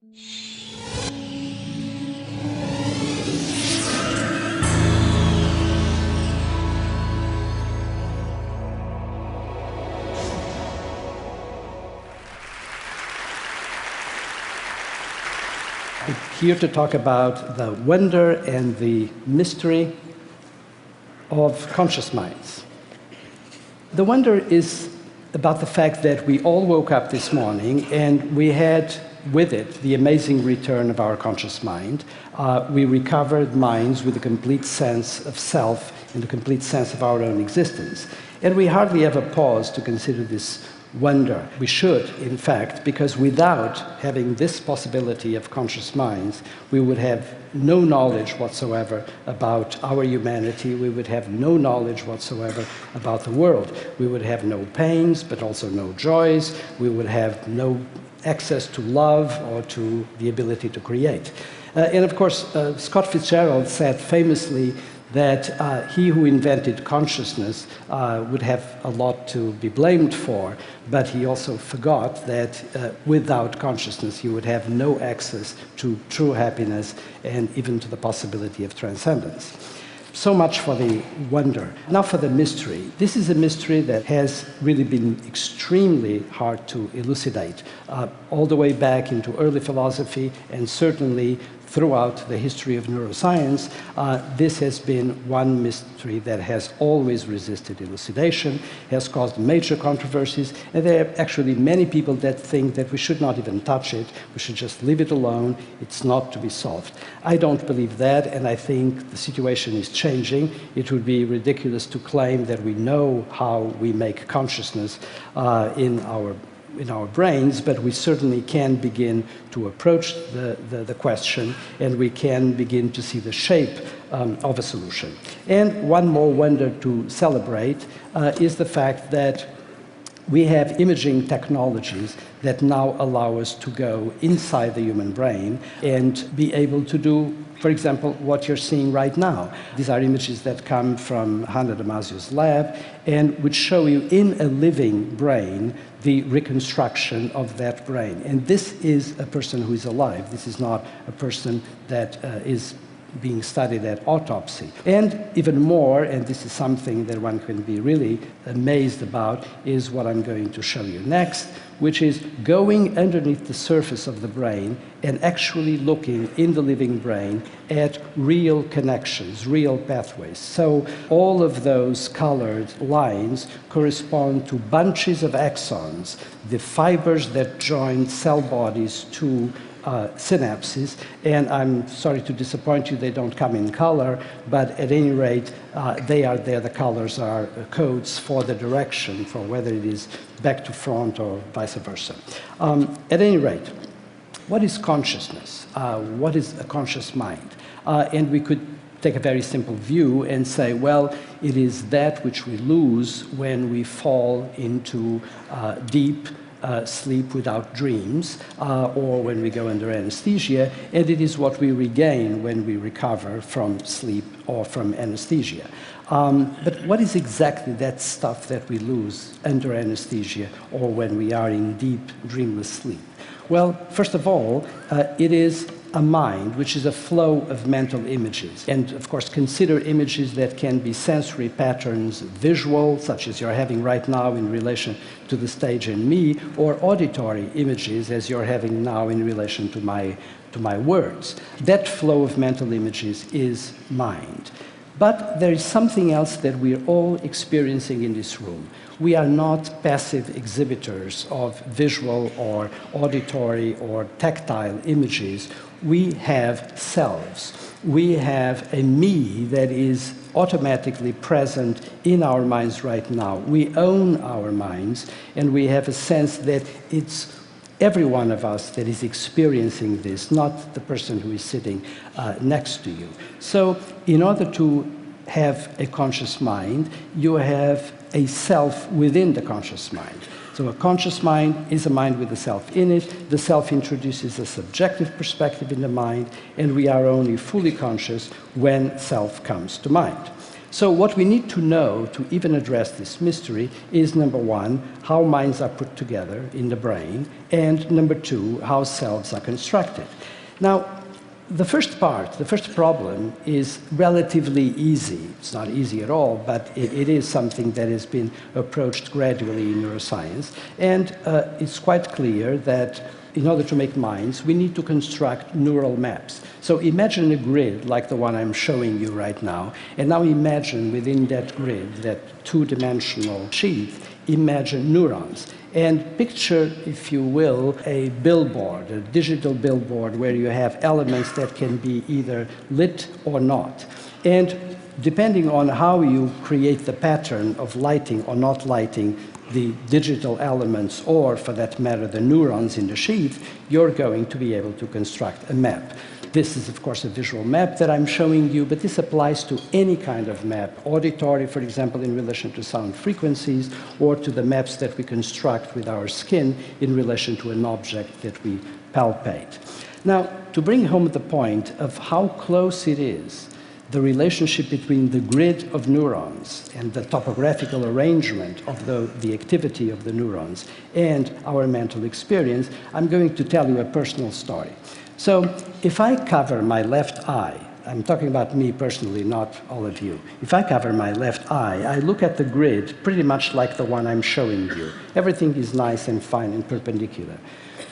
I'm here to talk about the wonder and the mystery of conscious minds. The wonder is about the fact that we all woke up this morning and we had with it the amazing return of our conscious mind. We recovered minds with a complete sense of self and a complete sense of our own existence. And we hardly ever pause to consider this wonder. We should, in fact, because without having this possibility of conscious minds, we would have no knowledge whatsoever about our humanity. We would have no knowledge whatsoever about the world. We would have no pains, but also no joys. We would have no access to love or to the ability to create. And of course, Scott Fitzgerald said famously that he who invented consciousness would have a lot to be blamed for, but he also forgot that without consciousness you would have no access to true happiness and even to the possibility of transcendence. So much for the wonder. Now for the mystery. This is a mystery that has really been extremely hard to elucidate, all the way back into early philosophy and certainly throughout the history of neuroscience. This has been one mystery that has always resisted elucidation, has caused major controversies, and there are actually many people that think that we should not even touch it, we should just leave it alone, it's not to be solved. I don't believe that, and I think the situation is changing. It would be ridiculous to claim that we know how we make consciousness in our brains, but we certainly can begin to approach the question, and we can begin to see the shape of a solution. And one more wonder to celebrate is the fact that we have imaging technologies that now allow us to go inside the human brain and be able to do, for example, what you're seeing right now. These are images that come from Damasio's lab and which show you in a living brain the reconstruction of that brain. And this is a person who is alive. This is not a person that is being studied at autopsy. And even more, and this is something that one can be really amazed about, is what I'm going to show you next, which is going underneath the surface of the brain and actually looking in the living brain at real connections, real pathways. So all of those colored lines correspond to bunches of axons, the fibers that join cell bodies to synapses, and I'm sorry to disappoint you, they don't come in color, but at any rate, they are there. The colors are codes for the direction, for whether it is back to front or vice versa. At any rate, what is consciousness? What is a conscious mind? And we could take a very simple view and say, well, it is that which we lose when we fall into deep sleep without dreams, or when we go under anesthesia, and it is what we regain when we recover from sleep or from anesthesia. But what is exactly that stuff that we lose under anesthesia or when we are in deep, dreamless sleep? Well, first of all, it is a mind, which is a flow of mental images. And of course, consider images that can be sensory patterns, visual, such as you're having right now in relation to the stage and me, or auditory images, as you're having now in relation to my words. That flow of mental images is mind. But there is something else that we're all experiencing in this room. We are not passive exhibitors of visual or auditory or tactile images. We have selves. We have a me that is automatically present in our minds right now. We own our minds, and we have a sense that it's every one of us that is experiencing this, not the person who is sitting next to you. So in order to have a conscious mind, you have a self within the conscious mind. So a conscious mind is a mind with a self in it. The self introduces a subjective perspective in the mind, and we are only fully conscious when self comes to mind. So what we need to know to even address this mystery is, number one, how minds are put together in the brain, and number two, how selves are constructed. Now, the first problem is relatively easy. It's not easy at all, but it is something that has been approached gradually in neuroscience. And it's quite clear that in order to make minds, we need to construct neural maps. So imagine a grid like the one I'm showing you right now, and now imagine within that grid, that two-dimensional sheath, imagine neurons. And picture, if you will, a billboard, a digital billboard, where you have elements that can be either lit or not. And depending on how you create the pattern of lighting or not lighting the digital elements, or for that matter, the neurons in the sheath, you're going to be able to construct a map. This is, of course, a visual map that I'm showing you, but this applies to any kind of map, auditory, for example, in relation to sound frequencies, or to the maps that we construct with our skin in relation to an object that we palpate. Now, to bring home the point of how close it is, the relationship between the grid of neurons and the topographical arrangement of the activity of the neurons and our mental experience, I'm going to tell you a personal story. So if I cover my left eye, I'm talking about me personally, not all of you. If I cover my left eye, I look at the grid pretty much like the one I'm showing you. Everything is nice and fine and perpendicular.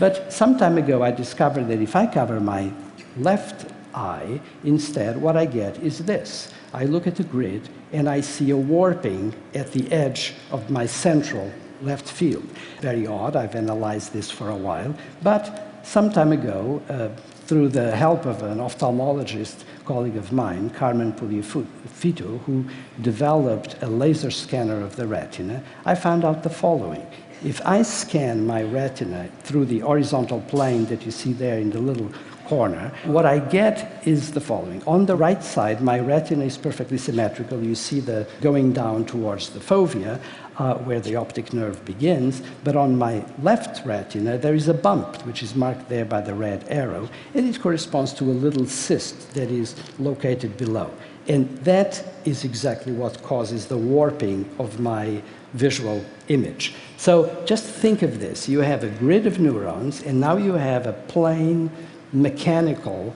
But some time ago, I discovered that if I cover my left eye, instead, what I get is this. I look at the grid, and I see a warping at the edge of my central left field. Very odd. I've analyzed this for a while. But some time ago, through the help of an ophthalmologist colleague of mine, Carmen Puliafito, who developed a laser scanner of the retina, I found out the following. If I scan my retina through the horizontal plane that you see there in the little corner, what I get is the following. On the right side, my retina is perfectly symmetrical. You see the going down towards the fovea, where the optic nerve begins, but on my left retina, there is a bump, which is marked there by the red arrow, and it corresponds to a little cyst that is located below. And that is exactly what causes the warping of my visual image. So just think of this. You have a grid of neurons, and now you have a plain mechanical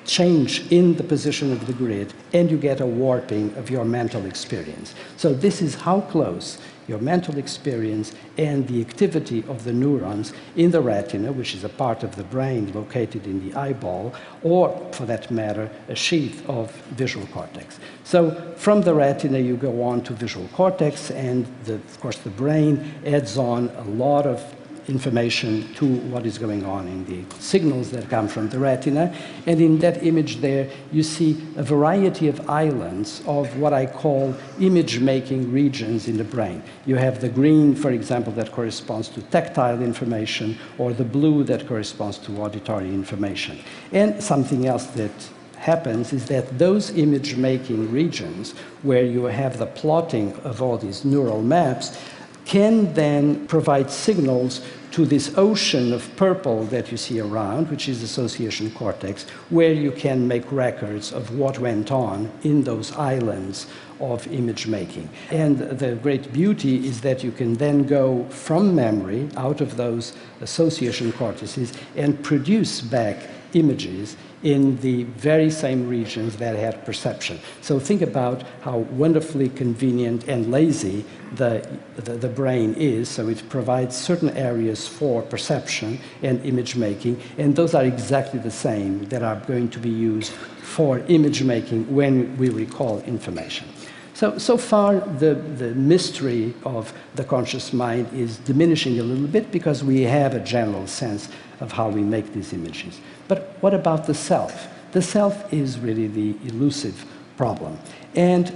change in the position of the grid, and you get a warping of your mental experience. So this is how close your mental experience and the activity of the neurons in the retina, which is a part of the brain located in the eyeball, or, for that matter, a sheath of visual cortex. So from the retina, you go on to visual cortex, and of course the brain adds on a lot of information to what is going on in the signals that come from the retina. And in that image there, you see a variety of islands of what I call image-making regions in the brain. You have the green, for example, that corresponds to tactile information, or the blue that corresponds to auditory information. And something else that happens is that those image-making regions, where you have the plotting of all these neural maps, can then provide signals to this ocean of purple that you see around, which is association cortex, where you can make records of what went on in those islands of image making. And the great beauty is that you can then go from memory out of those association cortices and produce back images in the very same regions that had perception. So think about how wonderfully convenient and lazy the brain is. So it provides certain areas for perception and image making, and those are exactly the same that are going to be used for image making when we recall information. So far, the mystery of the conscious mind is diminishing a little bit because we have a general sense of how we make these images. But what about the self? The self is really the elusive problem. And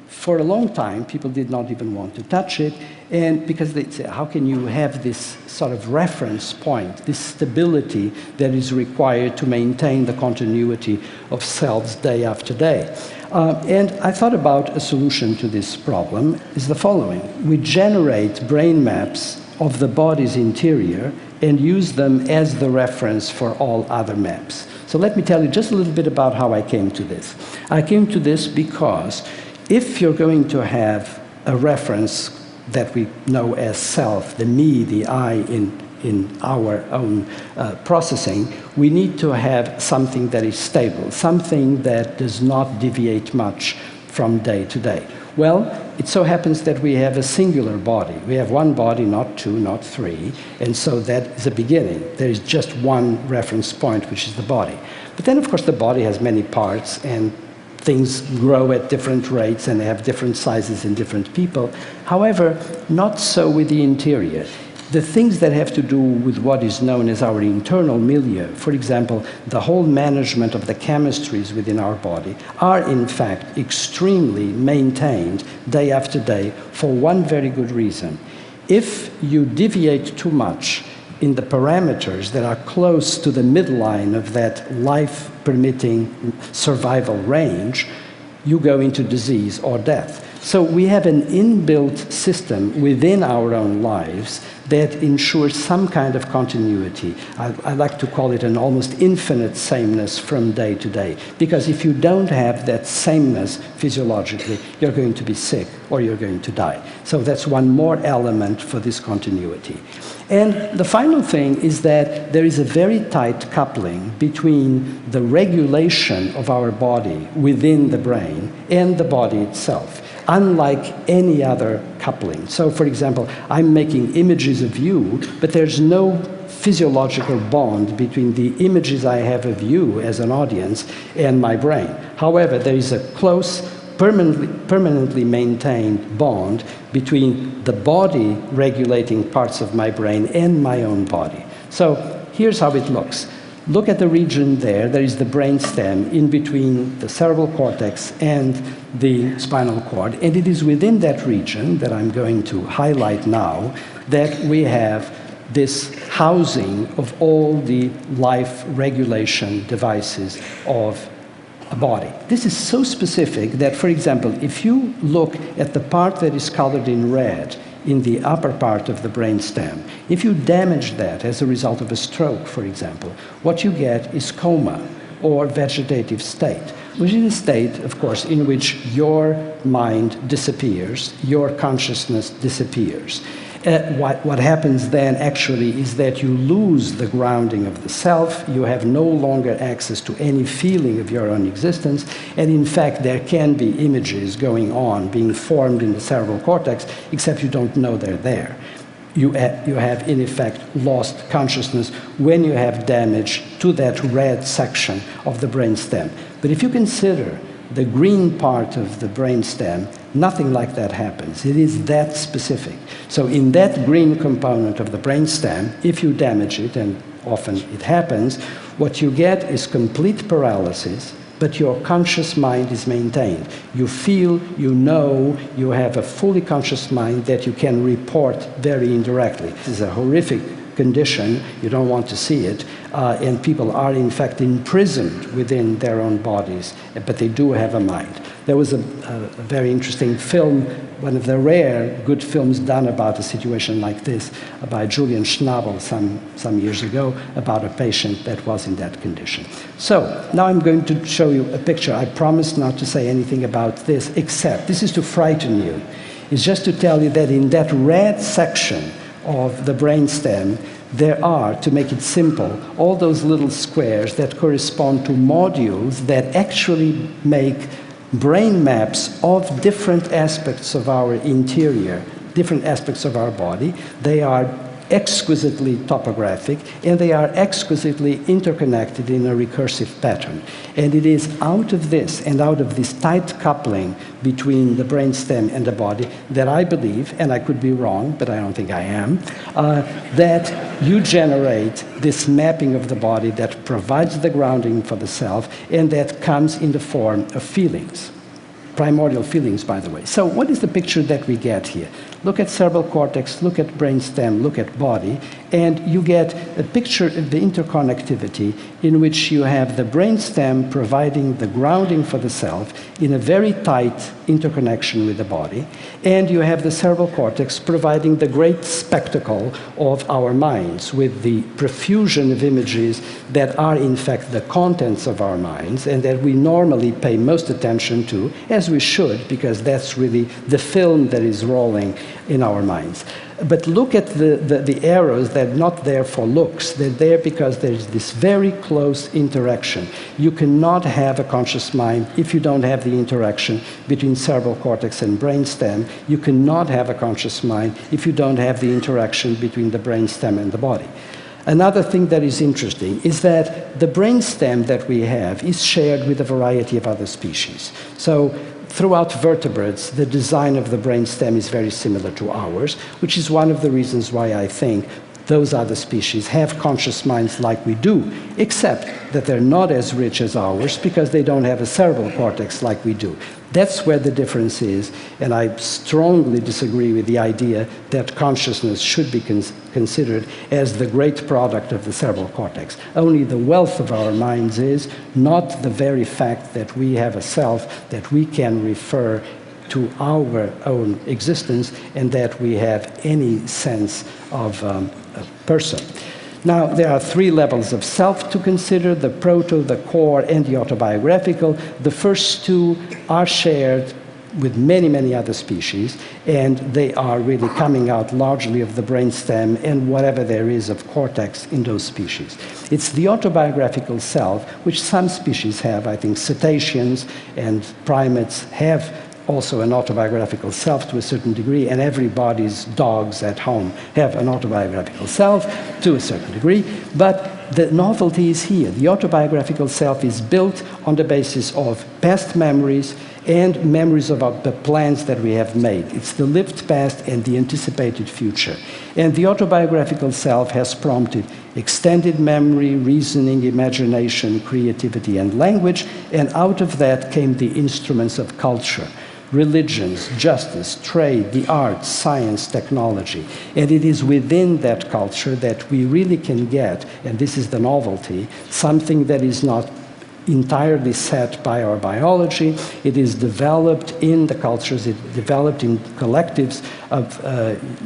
for a long time, people did not even want to touch it, and because they say, how can you have this sort of reference point, this stability that is required to maintain the continuity of selves day after day? And I thought about a solution to this problem is the following. We generate brain maps of the body's interior, and use them as the reference for all other maps. So let me tell you just a little bit about how I came to this. I came to this because if you're going to have a reference that we know as self, the me, the I in our own processing, we need to have something that is stable, something that does not deviate much from day to day. Well, it so happens that we have a singular body. We have one body, not two, not three, and so that is a beginning. There is just one reference point, which is the body. But then, of course, the body has many parts, and things grow at different rates, and they have different sizes in different people. However, not so with the interior. The things that have to do with what is known as our internal milieu, for example, the whole management of the chemistries within our body, are in fact extremely maintained day after day for one very good reason. If you deviate too much in the parameters that are close to the midline of that life-permitting survival range, you go into disease or death. So we have an inbuilt system within our own lives that ensures some kind of continuity. I like to call it an almost infinite sameness from day to day. Because if you don't have that sameness physiologically, you're going to be sick or you're going to die. So that's one more element for this continuity. And the final thing is that there is a very tight coupling between the regulation of our body within the brain and the body itself, unlike any other coupling. So, for example, I'm making images of you, but there's no physiological bond between the images I have of you as an audience and my brain. However, there is a close, permanently maintained bond between the body regulating parts of my brain and my own body. So here's how it looks. Look at the region there. There is the brainstem in between the cerebral cortex and the spinal cord. And it is within that region that I'm going to highlight now that we have this housing of all the life regulation devices of a body. This is so specific that, for example, if you look at the part that is colored in red in the upper part of the brainstem, if you damage that as a result of a stroke, for example, what you get is coma or vegetative state, which is a state, of course, in which your mind disappears, your consciousness disappears. What happens then actually is that you lose the grounding of the self, you have no longer access to any feeling of your own existence, and in fact there can be images going on, being formed in the cerebral cortex, except you don't know they're there. You have in effect lost consciousness when you have damage to that red section of the brainstem. But if you consider the green part of the brainstem, nothing like that happens. It is that specific. So in that green component of the brainstem, if you damage it, and often it happens, what you get is complete paralysis, but your conscious mind is maintained. You feel, you know, you have a fully conscious mind that you can report very indirectly. This is a horrific condition, you don't want to see it, and people are in fact imprisoned within their own bodies, but they do have a mind. There was a very interesting film, one of the rare good films done about a situation like this, by Julian Schnabel some years ago, about a patient that was in that condition. So, now I'm going to show you a picture. I promise not to say anything about this, except, this is to frighten you. It's just to tell you that in that red section of the brainstem, there are, to make it simple, all those little squares that correspond to modules that actually make brain maps of different aspects of our interior, different aspects of our body. They are exquisitely topographic, and they are exquisitely interconnected in a recursive pattern. And it is out of this, and out of this tight coupling between the brainstem and the body, that I believe, and I could be wrong, but I don't think I am, that you generate this mapping of the body that provides the grounding for the self, and that comes in the form of feelings. Primordial feelings, by the way. So what is the picture that we get here? Look at cerebral cortex, look at brainstem, look at body, and you get a picture of the interconnectivity in which you have the brainstem providing the grounding for the self in a very tight interconnection with the body, and you have the cerebral cortex providing the great spectacle of our minds with the profusion of images that are in fact the contents of our minds and that we normally pay most attention to, as we should, because that's really the film that is rolling in our minds. But look at the arrows. They're not there for looks. They're there because there's this very close interaction. You cannot have a conscious mind if you don't have the interaction between cerebral cortex and brainstem. You cannot have a conscious mind if you don't have the interaction between the brainstem and the body. Another thing that is interesting is that the brainstem that we have is shared with a variety of other species. So throughout vertebrates, the design of the brainstem is very similar to ours, which is one of the reasons why I think those other species have conscious minds like we do, except that they're not as rich as ours because they don't have a cerebral cortex like we do. That's where the difference is, and I strongly disagree with the idea that consciousness should be considered as the great product of the cerebral cortex. Only the wealth of our minds is, not the very fact that we have a self that we can refer to our own existence and that we have any sense of a person. Now, there are three levels of self to consider: the proto, the core, and the autobiographical. The first two are shared with many, many other species, and they are really coming out largely of the brainstem and whatever there is of cortex in those species. It's the autobiographical self, which some species have. I think cetaceans and primates have also an autobiographical self to a certain degree, and everybody's dogs at home have an autobiographical self to a certain degree. But the novelty is here. The autobiographical self is built on the basis of past memories and memories of the plans that we have made. It's the lived past and the anticipated future. And the autobiographical self has prompted extended memory, reasoning, imagination, creativity, and language, and out of that came the instruments of culture: religions, justice, trade, the arts, science, technology. And it is within that culture that we really can get, and this is the novelty, something that is not entirely set by our biology. It is developed in the cultures, it developed in collectives of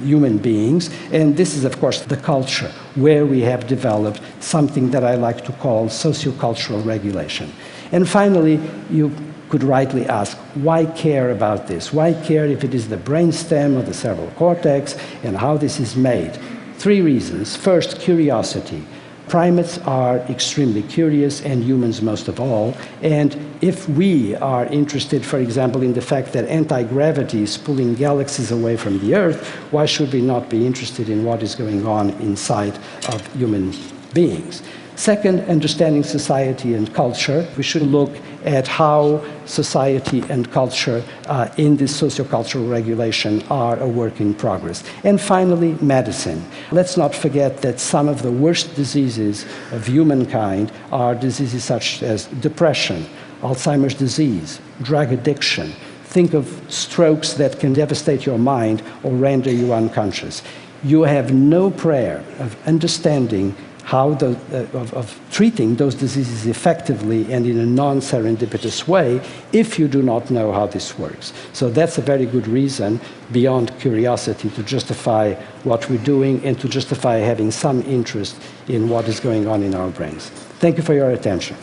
human beings. And this is, of course, the culture where we have developed something that I like to call sociocultural regulation. And finally, you could rightly ask, why care about this? Why care if it is the brainstem or the cerebral cortex and how this is made? Three reasons. First, curiosity. Primates are extremely curious, and humans most of all. And if we are interested, for example, in the fact that anti-gravity is pulling galaxies away from the Earth, why should we not be interested in what is going on inside of human beings? Second, understanding society and culture. We should look at how society and culture in this sociocultural regulation are a work in progress. And finally, medicine. Let's not forget that some of the worst diseases of humankind are diseases such as depression, Alzheimer's disease, drug addiction. Think of strokes that can devastate your mind or render you unconscious. You have no prayer of understanding how of treating those diseases effectively and in a non-serendipitous way if you do not know how this works. So that's a very good reason, beyond curiosity, to justify what we're doing and to justify having some interest in what is going on in our brains. Thank you for your attention.